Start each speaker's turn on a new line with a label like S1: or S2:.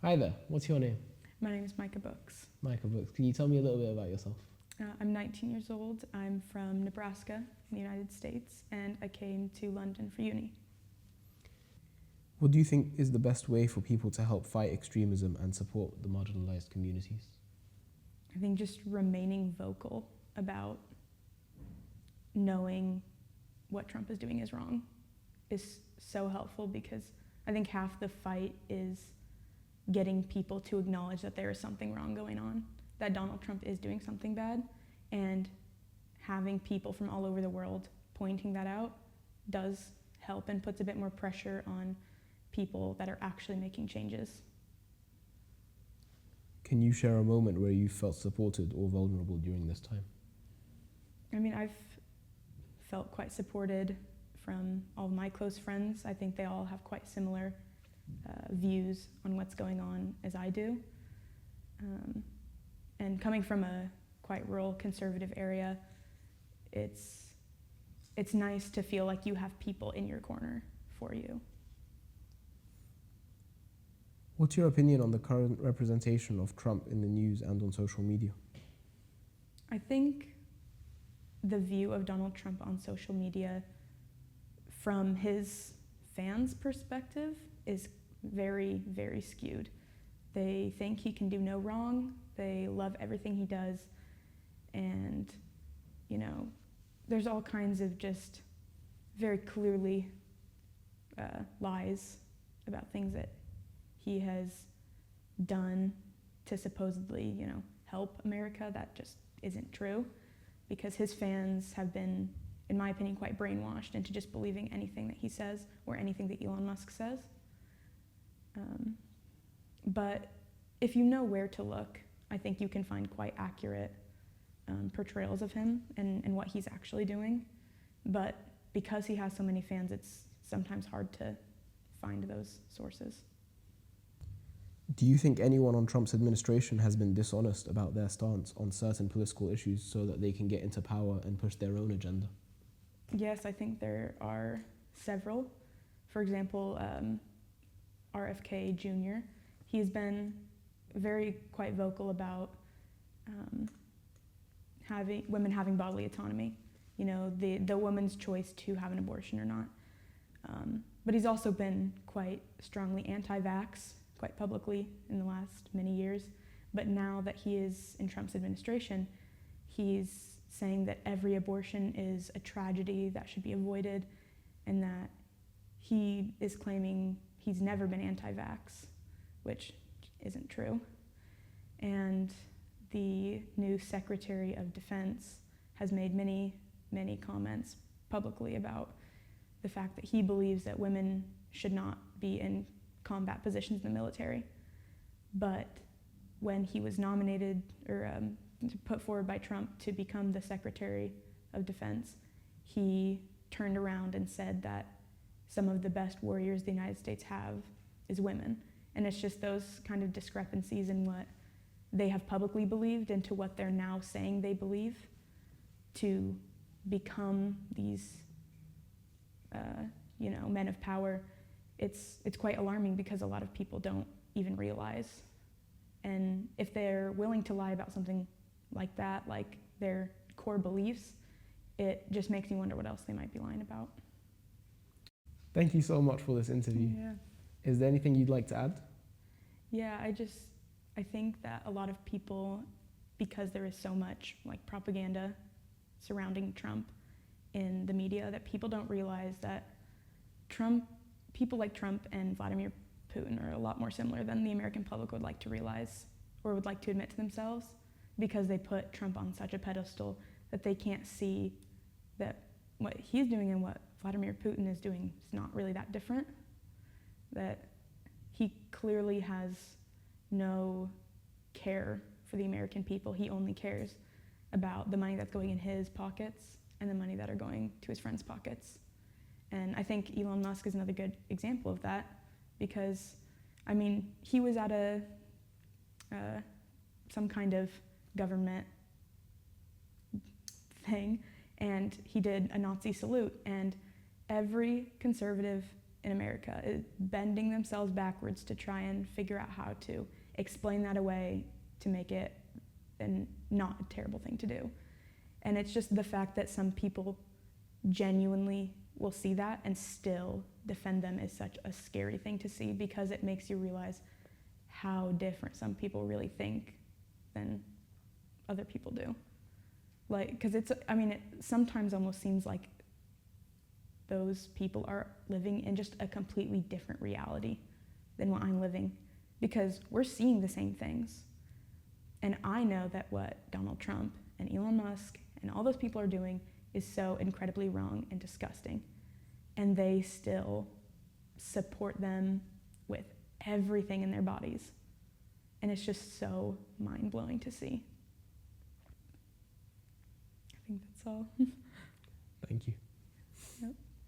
S1: Hi there, what's your name?
S2: My name is Micah Books.
S1: Micah Brooks. Can you tell me a little bit about yourself?
S2: I'm 19 years old. I'm from Nebraska in the United States, and I came to London for uni.
S1: What do you think is the best way for people to help fight extremism and support the marginalized communities?
S2: I think just remaining vocal about knowing what Trump is doing is wrong is so helpful, because I think half the fight is getting people to acknowledge that there is something wrong going on, that Donald Trump is doing something bad, and having people from all over the world pointing that out does help and puts a bit more pressure on people that are actually making changes.
S1: Can you share a moment where you felt supported or vulnerable during this time?
S2: I mean, I've felt quite supported from all my close friends. I think they all have quite similar views on what's going on as I do. And coming from a quite rural conservative area, it's nice to feel like you have people in your corner for you.
S1: What's your opinion on the current representation of Trump in the news and on social media?
S2: I think the view of Donald Trump on social media from his fans' perspective is very, very skewed. They think he can do no wrong, they love everything he does, and, you know, there's all kinds of just very clearly lies about things that he has done to supposedly, help America. That just isn't true, because his fans have been, in my opinion, quite brainwashed into just believing anything that he says or anything that Elon Musk says. But if you know where to look, I think you can find quite accurate portrayals of him and what he's actually doing. But because he has so many fans, it's sometimes hard to find those sources.
S1: Do you think anyone on Trump's administration has been dishonest about their stance on certain political issues so that they can get into power and push their own agenda?
S2: Yes, I think there are several. For example, RFK Jr., he's been quite vocal about women having bodily autonomy, the woman's choice to have an abortion or not. But he's also been quite strongly anti-vax, quite publicly in the last many years. But now that he is in Trump's administration, he's saying that every abortion is a tragedy that should be avoided, and that he is claiming he's never been anti-vax, which isn't true. And the new Secretary of Defense has made many, many comments publicly about the fact that he believes that women should not be in combat positions in the military. But when he was nominated or put forward by Trump to become the Secretary of Defense, he turned around and said that some of the best warriors the United States have is women. And it's just those kind of discrepancies in what they have publicly believed and to what they're now saying they believe to become these men of power. It's quite alarming, because a lot of people don't even realize. And if they're willing to lie about something like that, like their core beliefs, it just makes me wonder what else they might be lying about.
S1: Thank you so much for this interview.
S2: Yeah.
S1: Is there anything you'd like to add?
S2: Yeah, I think that a lot of people, because there is so much propaganda surrounding Trump in the media, that people don't realize that people like Trump and Vladimir Putin are a lot more similar than the American public would like to realize or would like to admit to themselves, because they put Trump on such a pedestal that they can't see that what he's doing and what Vladimir Putin is doing is not really that different, that he clearly has no care for the American people. He only cares about the money that's going in his pockets and the money that are going to his friends' pockets. And I think Elon Musk is another good example of that, because, he was at some kind of government thing, and he did a Nazi salute, and every conservative in America, bending themselves backwards to try and figure out how to explain that away to make it not a terrible thing to do. And it's just the fact that some people genuinely will see that and still defend them is such a scary thing to see, because it makes you realize how different some people really think than other people do. Like, because it sometimes almost seems like those people are living in just a completely different reality than what I'm living, because we're seeing the same things. And I know that what Donald Trump and Elon Musk and all those people are doing is so incredibly wrong and disgusting. And they still support them with everything in their bodies. And it's just so mind-blowing to see. I think that's all.
S1: Thank you.